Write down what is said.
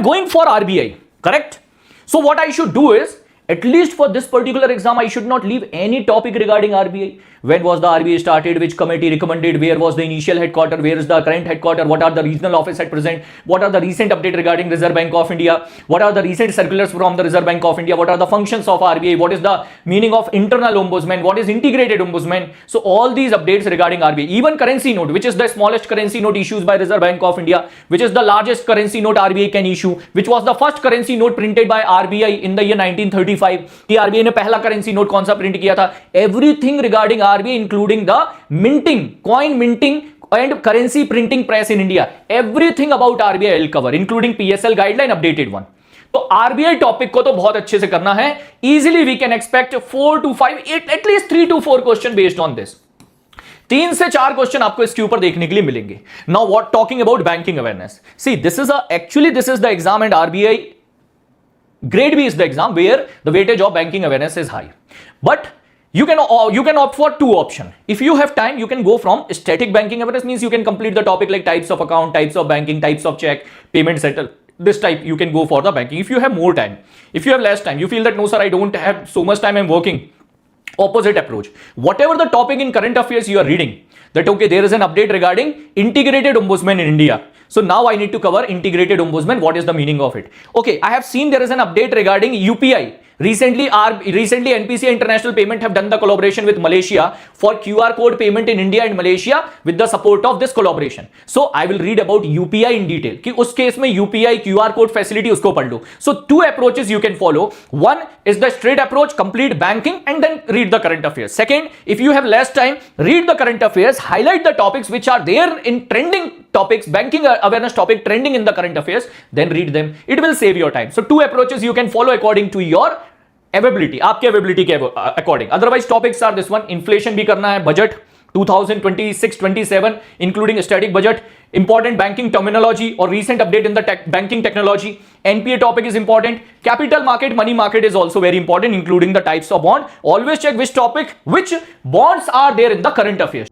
going for RBI, correct? So what I should do is, at least for this particular exam, I should not leave any topic regarding RBI. When was the RBI started? Which committee recommended? Where was the initial headquarter? Where is the current headquarter? What are the regional office at present? What are the recent update regarding Reserve Bank of India? What are the recent circulars from the Reserve Bank of India? What are the functions of RBI? What is the meaning of internal ombudsman? What is integrated ombudsman? So all these updates regarding RBI, even currency note, which is the smallest currency note issued by Reserve Bank of India, which is the largest currency note RBI can issue, which was the first currency note printed by RBI in the year 1935. कि RBI ने पहला currency note कौन सा print किया था? Everything regarding RBI, including the minting, coin minting and currency printing press in India. Everything about RBI I will cover, including PSL guideline updated one. तो RBI topic को तो बहुत अच्छे से करना है. Easily we can expect 4 to 5, at least 3 to 4 question based on this. 3 से 4 question आपको इसके ऊपर देखने के लिए मिलेंगे. Now what talking about banking awareness? See, this is the exam, and RBI grade B is the exam where the weightage of banking awareness is high. But you can opt for two options. If you have time, you can go from static banking awareness, means you can complete the topic like types of account, types of banking, types of check, payment settle. This type you can go for the banking. If you have more time, if you have less time, you feel that no sir, I don't have so much time, I'm working. Opposite approach. Whatever the topic in current affairs you are reading, that okay, there is an update regarding integrated ombudsman in India. So now I need to cover integrated ombudsman. What is the meaning of it? Okay, I have seen there is an update regarding UPI. Recently NPCI International Payment have done the collaboration with Malaysia for QR code payment in India and Malaysia with the support of this collaboration. So I will read about UPI in detail. कि उस case में UPI QR code facility उसको पढ़ लो. So two approaches you can follow. One is the straight approach, complete banking and then read the current affairs. Second, if you have less time, read the current affairs, highlight the topics which are there in trending topics, banking awareness topic trending in the current affairs, then read them. It will save your time. So two approaches you can follow according to your availability, आपके availability के according. Otherwise topics are this one. Inflation भी करना है, budget 2026-27 including static budget, important banking terminology और recent update in the banking technology. NPA topic is important. Capital market, money market is also very important, including the types of bond. Always check which topic, which bonds are there in the current affairs.